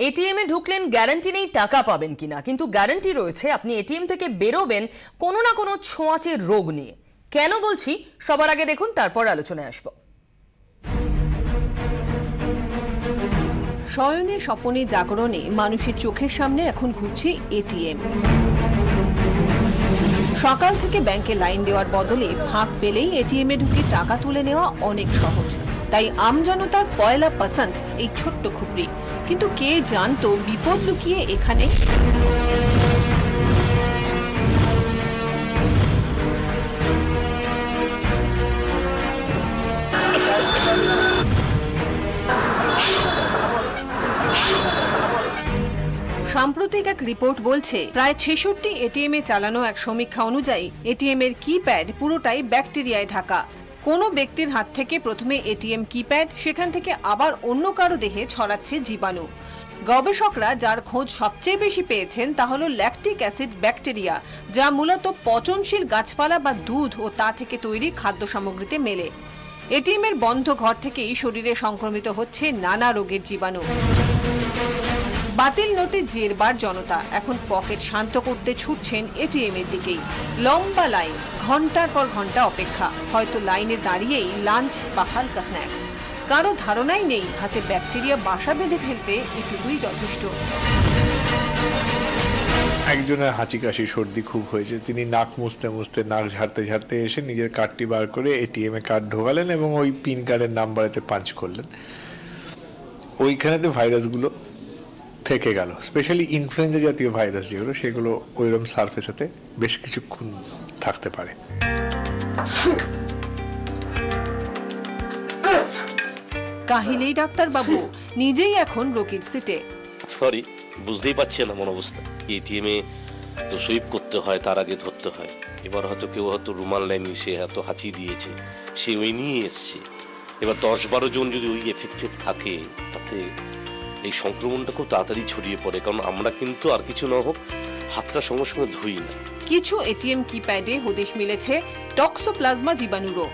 ATM এ ঢুকলেন guarantee নেই টাকা পাবেন কিনা, কিন্তু গ্যারান্টি রয়েছে আপনি এটিএম থেকে বেরোবেন কোনো না কোনো ছোঁয়াচে রোগ নিয়ে। কেন বলছি সবার আগে দেখুন, তারপর আলোচনায় আসব। শয়নে স্বপনে জাগরণে মানুষের চোখের সামনে এখন ঘুরছে এটিএম। সকাল থেকে ব্যাংকে লাইন দেওয়ার বদলে ফাঁক পেলেই এটিএম এ ঢুকে টাকা তুলে নেওয়া অনেক সহজ। তাই আমজনতার পয়লা পছন্দ এই ছোট্ট খুপড়ি। কিন্তু কে জানতো বিপদ লুকিয়ে এখানে? সাম্প্রতিক এক রিপোর্ট বলছে প্রায় ৬৬ এটিএম এ চালানো এক সমীক্ষা অনুযায়ী এটিএম এর কিপ্যাড পুরোটাই ব্যাকটেরিয়ায় ঢাকা। কোনো ব্যক্তির হাত থেকে প্রথমে এটিএম কিপ্যাড, সেখান থেকে আবার অন্য কারো দেহে ছড়াচ্ছে জীবাণু। গবেষকরা যার খোঁজ সবচেয়ে বেশি পেয়েছেন তা হলো ল্যাকটিক অ্যাসিড ব্যাকটেরিয়া, যা মূলত পচনশীল গাছপালা বা দুধ ও তা থেকে তৈরি খাদ্য সামগ্রীতে মেলে। এটিএম এর বন্ধ ঘর থেকেই শরীরে সংক্রমিত হচ্ছে নানা রোগের জীবাণু। বাতিল নোটে জেরবার জনতা এখন পকেট শান্ত করতে ছুটছেন এটিএম এর দিকেই। লম্বা লাইন, ঘন্টার পর ঘন্টা অপেক্ষা, হয়তো লাইনে দাঁড়িয়েই লাঞ্চ বা হালকা স্ন্যাক্স। কারো ধারণাই নেই হাতে ব্যাকটেরিয়া বাসা বেঁধে ফেলতে এটুকুই যথেষ্ট। একজনের হাঁচি কাশি সর্দি খুব হয়েছে, তিনি নাক মুছতে মুছতে নাক ঝাড়তে ঝাড়তে এসে নিজের কার্ডটি বার করে এটিএম এ কার্ড ঢোকালেন এবং ওই পিন কার্ডের নাম্বারেতে পাঞ্চ করলেন। ওইখানেতে ভাইরাসগুলো থেকে গেল। স্পেশালি ইনফ্লুয়েঞ্জা জাতীয় ভাইরাস যেগুলো, সেগুলো ওইরকম সারফেসেতে বেশ কিছুক্ষণ থাকতে পারে। কাহিলেই ডাক্তারবাবু নিজেই এখন রোগীর সিটে। সরি, বুঝতেই পারছি না মন অবস্থা। এটিএম এ তো সুইপ করতে হয়, তার আগে ধরতে হয়। এবার হয়তো কেউ হয়তো রুমাল লাইনি, সে এত হাঁচি দিয়েছে, সে ওই নিয়ে এসছে। এবার ১০-১২ জন যদি ওই এফেক্টেড থাকে, তাতে এই সংক্রমণটা খুব তাড়াতাড়ি ছড়িয়ে পড়ে। কারণ আমরা কিন্তু আর কিছু না হোক হাতটা সঙ্গে সঙ্গে ধুই না। কিছু এটিএম কিপ্যাডে হদিশ মিলেছে টক্সোপ্লাজমা জীবাণু রোগ।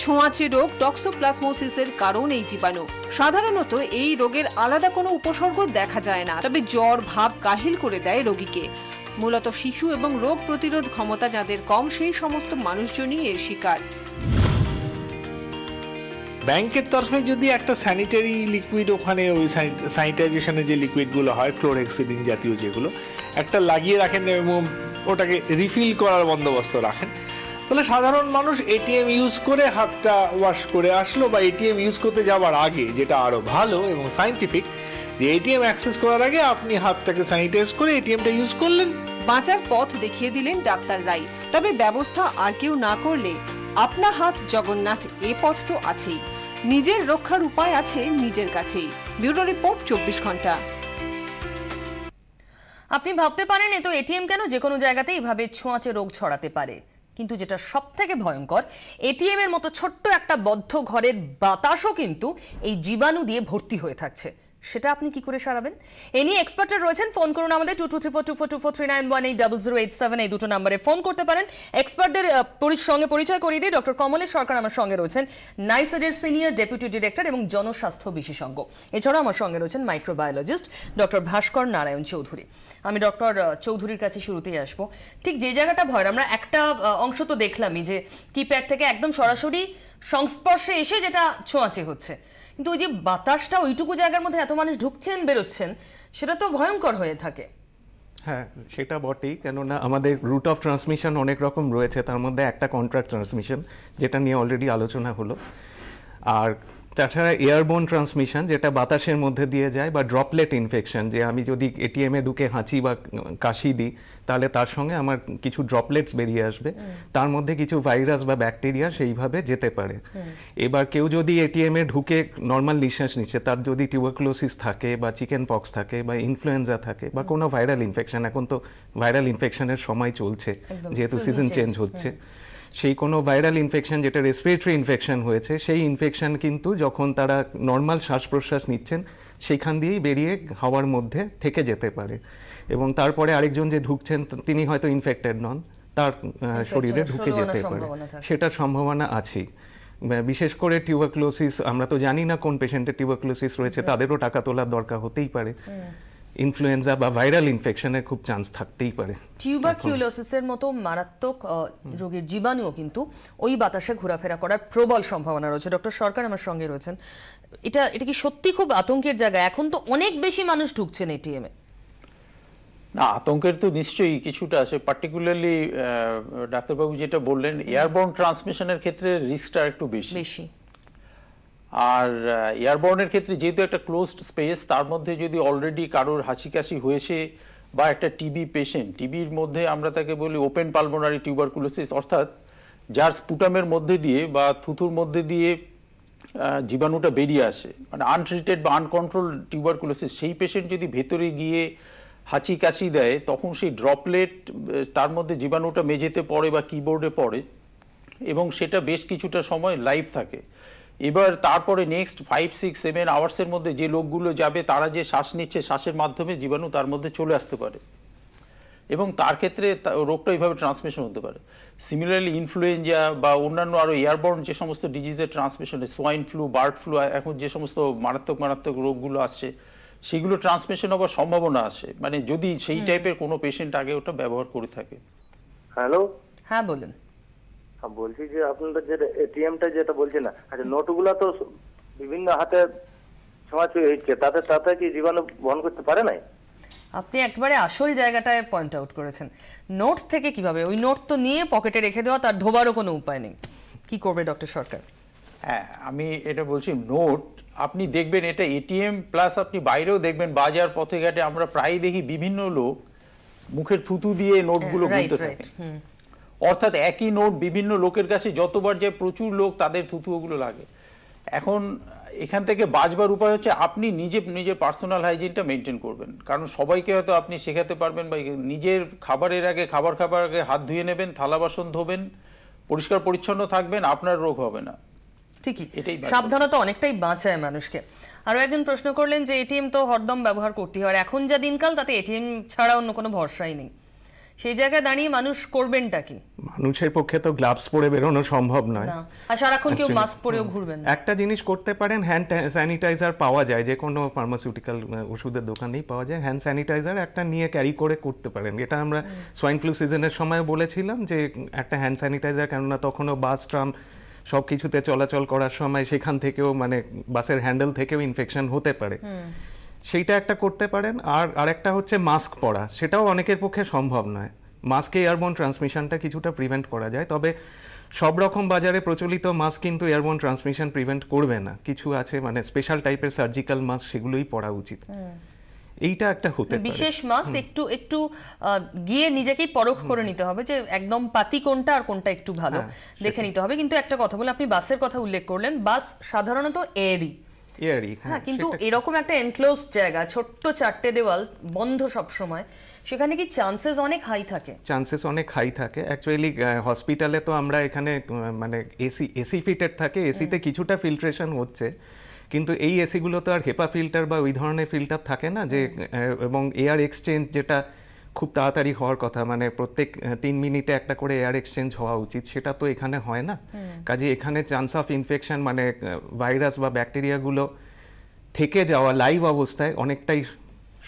ছোঁয়াচে রোগ টক্সোপ্লাজমোসিসের কারণ এই জীবাণু। সাধারণত এই রোগের আলাদা কোনো উপসর্গ দেখা যায় না, তবে জ্বর ভাব কাহিল করে দেয় রোগীকে। মূলত শিশু এবং রোগ প্রতিরোধ ক্ষমতা যাদের কম, সেই সমস্ত মানুষজনই এর শিকার। ব্যাংকের তরফে যদি একটা স্যানিটারি লিকুইড, ওখানে ওই স্যানিটাইজেশনের যে লিকুইডগুলো হয়, ক্লোরহেক্সিডিন জাতীয় যেগুলো, একটা লাগিয়ে রাখেন এবং ওটাকে রিফিল করার বন্দোবস্ত রাখেন, তাহলে সাধারণ মানুষ এটিএম ইউজ করে হাতটা ওয়াশ করে আসলো, বা এটিএম ইউজ করতে যাওয়ার আগে, যেটা আরো ভালো এবং সায়েন্টিফিক, যে এটিএম অ্যাক্সেস করার আগে আপনি হাতটাকে স্যানিটাইজ করে এটিএমটা ইউজ করলেন। বাঁচার পথ দেখিয়ে দিলেন ডাক্তার রাই। তবে ব্যবস্থা আর কেউ না করলে আপনা হাত জগন্নাথ, এ পথ তো আছেই। নিজের রক্ষার উপায় আছে নিজের কাছেই। ব্যুরো রিপোর্ট, ২৪ ঘন্টা। আপনি ভাবতে পারেন এ তো এটিএম, কেন যে কোনো জায়গাতে এইভাবে ছোঁয়াচে রোগ ছড়াতে পারে। কিন্তু যেটা সব থেকে ভয়ঙ্কর, এটিএম এর মতো ছোট্ট একটা বদ্ধ ঘরের বাতাসও কিন্তু এই জীবাণু দিয়ে ভর্তি হয়ে থাকছে। সেটা আপনি কি করে সারাবেন? এ নিয়ে এক্সপার্টরা রয়েছেন। ফোন করুন আমাদের 22342424391887 এই দুটো নম্বরে ফোন করতে পারেন। এক্সপার্টদের সঙ্গে পরিচয় করিয়ে দিই। ডক্টর কমলেশ সরকার আমার সঙ্গে রয়েছেন, নাইসেডের সিনিয়র ডেপুটি ডিরেক্টর এবং জনস্বাস্থ্য বিশেষজ্ঞ। এছাড়াও আমার সঙ্গে রয়েছেন মাইক্রোবায়োলজিস্ট ডক্টর ভাস্কর নারায়ণ চৌধুরী। আমি ডক্টর চৌধুরীর কাছে শুরুতেই আসবো। ঠিক যে জায়গাটা ভয়, আমরা একটা অংশ তো দেখলামই যে কিপ্যাড থেকে একদম সরাসরি সংস্পর্শে এসে যেটা ছোঁয়াচে হচ্ছে, কিন্তু ওই যে বাতাসটা ওইটুকু জায়গার মধ্যে এত মানুষ ঢুকছেন বেরোচ্ছেন, সেটা তো ভয়ঙ্কর হয়ে থাকে। হ্যাঁ, সেটা বটেই। কেননা আমাদের রুট অফ ট্রান্সমিশন অনেক রকম রয়েছে, তার মধ্যে একটা কন্ট্রাক্ট ট্রান্সমিশন, যেটা নিয়ে অলরেডি আলোচনা হলো। আর তাছাড়া এয়ারবোর্ন ট্রান্সমিশন, যেটা বাতাসের মধ্যে দিয়ে যায়, বা ড্রপলেট ইনফেকশন, যে আমি যদি এটিএমে ঢুকে হাঁচি বা কাশি দিই, তাহলে তার সঙ্গে আমার কিছু ড্রপলেটস বেরিয়ে আসবে, তার মধ্যে কিছু ভাইরাস বা ব্যাকটেরিয়া সেইভাবে যেতে পারে। এবার কেউ যদি এটিএমে ঢুকে নর্মাল নিঃশ্বাস নিচ্ছে, তার যদি টিউবারকুলোসিস থাকে বা চিকেন পক্স থাকে বা ইনফ্লুয়েঞ্জা থাকে বা কোনো ভাইরাল ইনফেকশন, এখন তো ভাইরাল ইনফেকশনের সময় চলছে যেহেতু সিজন চেঞ্জ হচ্ছে, সেই কোনো ভাইরাল ইনফেকশন যেটা রেসপিরেটরি ইনফেকশন হয়েছে, সেই ইনফেকশন কিন্তু যখন তারা নর্মাল শ্বাস প্রশ্বাস নিচ্ছেন সেইখান দিয়েই বেরিয়ে হাওয়ার মধ্যে থেকে যেতে পারে। এবং তারপরে আরেকজন যে ঢুকছেন তিনি হয়তো ইনফেক্টেড নন, তার শরীরে ঢুকে যেতে পারে, সেটার সম্ভাবনা আছেই। বিশেষ করে টিউবারকুলোসিস, আমরা তো জানি না কোন পেশেন্টের টিউবারকুলোসিস রয়েছে, তাদেরও টাকা তোলার দরকার হতেই পারে। ইনফ্লুয়েঞ্জা বা ভাইরাল ইনফেকশনের খুব চান্স থাকতেই পারে। টিউবারকিউলোসিসের মতো মারাত্মক রোগের জীবাণুও কিন্তু ওই বাতাসে ঘোরাফেরা করার প্রবল সম্ভাবনা রয়েছে। ডক্টর সরকার আমার সঙ্গে রয়েছেন। এটা কি সত্যি খুব আতঙ্কের জায়গা? এখন তো অনেক বেশি মানুষ ঢুকছেন এটিএমে। না, আতঙ্কের তো নিশ্চয়ই কিছুটা আছে। পার্টিকুলারলি ডাক্তারবাবু যেটা বললেন, এয়ারবোর্ন ট্রান্সমিশনের ক্ষেত্রে রিস্কটা একটু বেশি। আর এয়ারবোর্নের ক্ষেত্রে যেহেতু একটা ক্লোজড স্পেস, তার মধ্যে যদি অলরেডি কারোর হাঁচি কাশি হয়েছে বা একটা টিবি পেশেন্ট, টিবির মধ্যে আমরা তাকে বলি ওপেন পালমোনারি টিউবারকুলোসিস, অর্থাৎ যার স্পুটামের মধ্যে দিয়ে বা থুথুর মধ্যে দিয়ে জীবাণুটা বেরিয়ে আসে, মানে আনট্রিটেড বা আনকন্ট্রোল টিউবারকুলোসিস, সেই পেশেন্ট যদি ভেতরে গিয়ে হাঁচি কাশি দেয়, তখন সেই ড্রপলেট তার মধ্যে জীবাণুটা মেঝেতে পড়ে বা কিবোর্ডে পড়ে এবং সেটা বেশ কিছুটা সময় লাইভ থাকে। এবার তারপরে নেক্সট 5, 6, 7 আওয়ার্সের মধ্যে যে লোকগুলো যাবে, তারা যে শ্বাস নিচ্ছে, শ্বাসের মাধ্যমে জীবাণু তার মধ্যে চলে আসতে পারে এবং তার ক্ষেত্রে রোগটা এইভাবে ট্রান্সমিশন হতে পারে। সিমিলারলি ইনফ্লুয়েঞ্জা বা অন্যান্য আরও এয়ারবর্ন যে সমস্ত ডিজিজের ট্রান্সমিশনে, সোয়াইন ফ্লু, বার্ড ফ্লু, এখন যে সমস্ত মারাত্মক রোগগুলো আসছে, সেগুলো ট্রান্সমিশন হওয়ার সম্ভাবনা আসে, মানে যদি সেই টাইপের কোনো পেশেন্ট আগে ওটা ব্যবহার করে থাকে। হ্যালো, হ্যাঁ বলুন। বলছি যে আপনাদের যে এটিএমটা যেটা বলছেন না, আচ্ছা নোটগুলো তো বিভিন্ন হাতে ছোঁয়াছুঁই হচ্ছে, তাতে কি জীবাণু বহন করতে পারে নাই? আপনি একবারে আসল জায়গাটায় পয়েন্ট আউট করেছেন। নোট থেকে কিভাবে? ওই নোট তো নিয়ে পকেটে রেখে দেওয়া, তার ধোবারও কোনো উপায় নেই। কি করবে ডক্টর সরকার? হ্যাঁ, আমি এটা বলছি, নোট আপনি দেখবেন এটা এটিএম প্লাস আপনি বাইরেও দেখবেন, বাজার পথে ঘাটে আমরা প্রায় দেখি বিভিন্ন লোক মুখের থুতু দিয়ে নোটগুলো গুনতে থাকে। অর্থাৎ একই নোট বিভিন্ন লোকের কাছে যতবার যায়, প্রচুর লোক তাদের থুতু ওগুলো লাগে। এখন এখান থেকে বাঁচবার উপায় হচ্ছে আপনি নিজের পার্সোনাল হাইজিনটা মেনটেন করবেন, কারণ সবাইকে হয়তো আপনি শেখাতে পারবেন বা নিজের খাবার আগে হাত ধুয়ে নেবেন, থালা বাসন ধোবেন, পরিষ্কার পরিচ্ছন্ন থাকবেন, আপনার রোগ হবে না। ঠিকই, সাবধানতা অনেকটাই বাঁচায় মানুষকে। আরো একজন প্রশ্ন করলেন যে এটিএম তো হরদম ব্যবহার করতে হয়, এখন যা দিনকাল তাতে এটিএম ছাড়া অন্য কোনো ভরসাই নেই। সেই জায়গায় দাঁড়িয়ে মানুষ করবেনটা কি? মানুষের পক্ষে তো গ্লাভস পরে বেরোনো সম্ভব নয়, আর সারাক্ষণ কেউ মাস্ক পরেও ঘুরবেন। একটা জিনিস করতে পারেন, হ্যান্ড স্যানিটাইজার পাওয়া যায়, যে কোনো ফার্মাসিউটিক্যাল ওষুধের দোকানেই পাওয়া যায়। হ্যান্ড স্যানিটাইজার একটা নিয়ে ক্যারি করে করতে পারেন। এটা আমরা সোয়াইন ফ্লু সিজনের সময় বলেছিলাম যে একটা হ্যান্ড স্যানিটাইজার, কেননা তখনও বাস ট্রাম সব কিছুতে চলাচল করার সময় সেখান থেকেও, মানে বাসের হ্যান্ডেল থেকেও ইনফেকশন হতে পারে, সেইটা একটা করতে পারেন। আর আরেকটা হচ্ছে মাস্ক পরা, সেটাও অনেকের পক্ষে সম্ভব নয়। মাস্কে এয়ারবোর্ন ট্রান্সমিশনটা কিছুটা প্রিভেন্ট করা যায়, তবে সব রকম বাজারে প্রচলিত মাস্ক কিন্তু এয়ারবোর্ন ট্রান্সমিশন প্রিভেন্ট করবে না। কিছু আছে মানে স্পেশাল টাইপের সার্জিক্যাল মাস্ক, সেগুলোই পরা উচিত। এইটা একটা হতে পারে বিশেষ মাস্ক। একটু গিয়ে নিজেকেই পরখ করে নিতে হবে যে একদম পাতি কোনটা আর কোনটা একটু ভালো দেখে নিতে হবে। কিন্তু একটা কথা বলে, আপনি বাসের কথা উল্লেখ করলেন, বাস সাধারণত এয়ারি, হ্যাঁ, কিন্তু এরকম একটা এনক্লোজ জায়গা, ছোট্ট 4টে দেওয়াল, বন্ধ সব সময়, সেখানে কি চান্সেস অনেক হাই থাকে? চান্সেস অনেক হাই থাকে। অ্যাকচুয়ালি হসপিটালে তো আমরা এখানে মানে এসি ফিটেড থাকে, এসিতে কিছুটা ফিল্ট্রেশন হচ্ছে, কিন্তু এই এসিগুলো তো আর হেপা ফিল্টার বা ওই ধরনের ফিল্টার থাকে না যে, এবং এয়ার এক্সচেঞ্জ যেটা খুব তাড়াতাড়ি হওয়ার কথা, মানে প্রত্যেক 3 মিনিটে একটা করে এয়ার এক্সচেঞ্জ হওয়া উচিত, সেটা তো এখানে হয় না। কাজে এখানে চান্স অফ ইনফেকশন, মানে ভাইরাস বা ব্যাকটেরিয়াগুলো থেকে যাওয়া লাইভ অবস্থায় অনেকটাই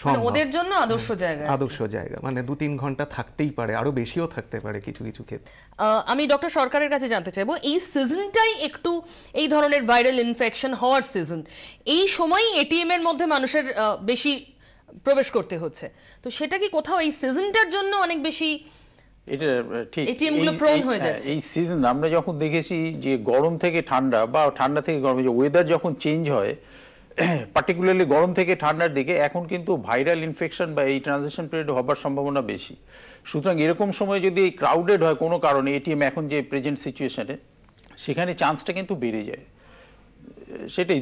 সম্ভব। ওদের জন্য আদর্শ জায়গা, মানে 2-3 ঘন্টা থাকতেই পারে, আরো বেশিও থাকতে পারে কিছু ক্ষেত্রে। আমি ডক্টর সরকারের কাছে জানতে চাইবো, এই সিজনটাই একটু এই ধরনের ভাইরাল ইনফেকশন হওয়ার সিজন, এই সময়ই এটিএম এর মধ্যে মানুষের বেশি প্রবেশ করতে হচ্ছে, তো সেটা কি কোথাও এই সিজনটার জন্য অনেক বেশি এটা ঠিক এটিএম গুলো প্রোন হয়ে যাচ্ছে? এই সিজন আমরা যখন দেখেছি যে গরম থেকে ঠান্ডা বা ঠান্ডা থেকে গরম, যে ওয়েদার যখন চেঞ্জ হয়, পার্টিকুলারলি গরম থেকে ঠান্ডার দিকে, এখন কিন্তু ভাইরাল ইনফেকশন বা এই ট্রানজিশন পিরিয়ড হবার সম্ভাবনা বেশি। সুতরাং এরকম সময় যদি ক্রাউডেড হয় কোনো কারণে এটিএম, এখন যে প্রেজেন্ট সিচুয়েশনে, সেখানে চান্সটা কিন্তু বেড়ে যায়। সেটাই,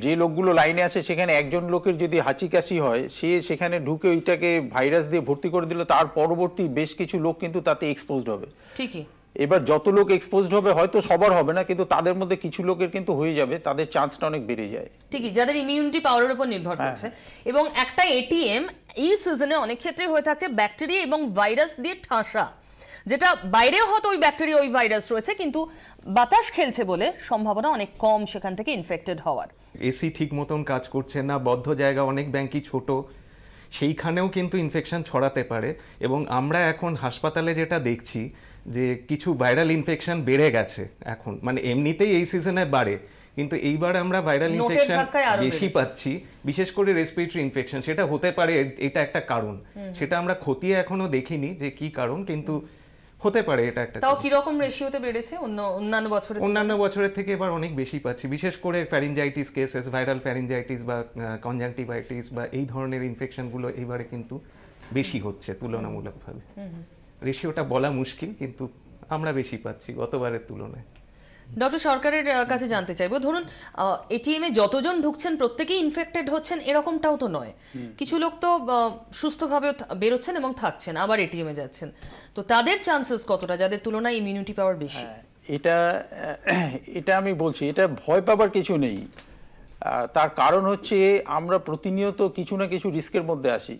যে লোকগুলো লাইনে আছে সেখানে একজন লোকের যদি হাঁচি কাশি হয়, সে সেখানে ঢুকে ওইটাকে ভাইরাস দিয়ে ভর্তি করে দিল, তার পরবর্তী বেশ কিছু লোক কিন্তু তাতে এক্সপোজড হবে। ঠিকই, এবার যত লোক এক্সপোজড হবে, হয়তো সবার হবে না, কিন্তু তাদের মধ্যে কিছু লোকের কিন্তু হয়ে যাবে, তাদের চান্সটা অনেক বেড়ে যায়। ঠিকই, যাদের ইমিউনিটি পাওয়ারের উপর নির্ভর করছে। এবং একটা এটিএম এই সিজনে অনেক ক্ষেত্রে হয়ে থাকছে ব্যাকটেরিয়া এবং ভাইরাস দিয়ে ঠাসা, যেটা বাইরেও হয়তো ওই ব্যাকটেরিয়া ওই ভাইরাস রয়েছে, কিন্তু বাতাস খেলছে বলে সম্ভাবনা অনেক কম সেখান থেকে ইনফেক্টেড হওয়ার। এসি ঠিক মতন কাজ করছে না, বদ্ধ জায়গা, অনেক ব্যাংকই ছোট, সেইখানেও কিন্তু ইনফেকশন ছড়াতে পারে। এবং আমরা এখন হাসপাতালে যেটা দেখছি যে কিছু ভাইরাল ইনফেকশন বেড়ে গেছে এখন, মানে এমনিতেই এই সিজনে বাড়ে, কিন্তু এইবার আমরা ভাইরাল ইনফেকশন বেশি পাচ্ছি, বিশেষ করে রেসপিরেটরি ইনফেকশন। সেটা হতে পারে, এটা একটা কারণ, সেটা আমরা খতিয়ে এখনো দেখিনি যে কি কারণ, কিন্তু হতে পারে এটা একটা। তাও কি রকম রেশিওতে বেড়েছে অন্যান্য বছরের থেকে এবার অনেক বেশি পাচ্ছি, বিশেষ করে ফ্যারিনজাইটিস কেসেস, ভাইরাল ফ্যারিনজাইটিস বা কনজাংটিভাইটিস বা এই ধরনের ইনফেকশনগুলো এইবারে কিন্তু বেশি হচ্ছে তুলনামূলকভাবে। রেশিওটা বলা মুশকিল, কিন্তু আমরা বেশি পাচ্ছি গতবারের তুলনায়। ডক্টর সরকারের কাছে জানতে চাইবো, ধরুন এটিএম এ যতজন ঢুকছেন প্রত্যেকেই ইনফেক্টেড হচ্ছেন এরকমটাও তো নয়, কিছু লোক তো সুস্থভাবে বেরোচ্ছেন এবং থাকছেন, আবার এটিএম এ যাচ্ছেন, তো তাদের চান্সেস কতটা যাদের তুলনায় ইমিউনিটি পাওয়ার বেশি? এটা আমি বলছি, এটা ভয় পাবার কিছু নেই। তার কারণ হচ্ছে আমরা প্রতিনিয়ত কিছু না কিছু রিস্কের মধ্যে আসি।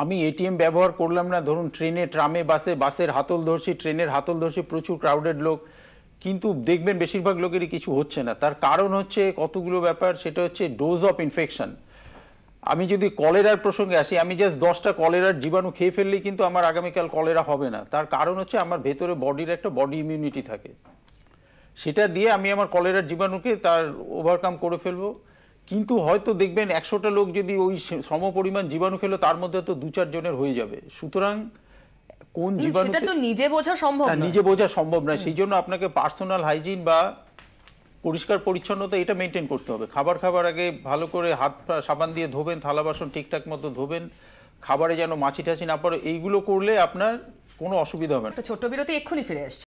আমি এটিএম ব্যবহার করলাম না, ধরুন ট্রেনে, ট্রামে, বাসের হাতল ধরছি, ট্রেনের হাতল ধরছি, প্রচুর ক্রাউডেড লোক, কিন্তু দেখবেন বেশিরভাগ লোকেরই কিছু হচ্ছে না। তার কারণ হচ্ছে কতগুলো ব্যাপার, সেটা হচ্ছে ডোজ অফ ইনফেকশন। আমি যদি কলেরার প্রসঙ্গে আসি, আমি জাস্ট 10টা কলেরার জীবাণু খেয়ে ফেললেই কিন্তু আমার আগামীকাল কলেরা হবে না। তার কারণ হচ্ছে আমার ভেতরে বডির একটা বডি ইমিউনিটি থাকে, সেটা দিয়ে আমি আমার কলেরার জীবাণুকে তার ওভারকাম করে ফেলবো। কিন্তু হয়তো দেখবেন 100টা লোক যদি ওই সমপরিমাণ জীবাণু খেলো, তার মধ্যে তো 2-4 জনের হয়ে যাবে। সুতরাং কোন জীবাণু সেটা তো নিজে বোঝা সম্ভব না, নিজে বোঝা সম্ভব না। সেই জন্য আপনাকে পার্সোনাল হাইজিন বা পরিষ্কার পরিচ্ছন্নতা এটা মেনটেন করতে হবে। খাবার আগে ভালো করে হাত সাবান দিয়ে ধোবেন, থালা বাসন ঠিকঠাক মতো ধোবেন, খাবারে যেন মাছি টাছি না পড়ে, এইগুলো করলে আপনার কোনো অসুবিধা হবে না। একটা ছোট্ট বিরতি, এক্ষুনি ফিরে আসছে।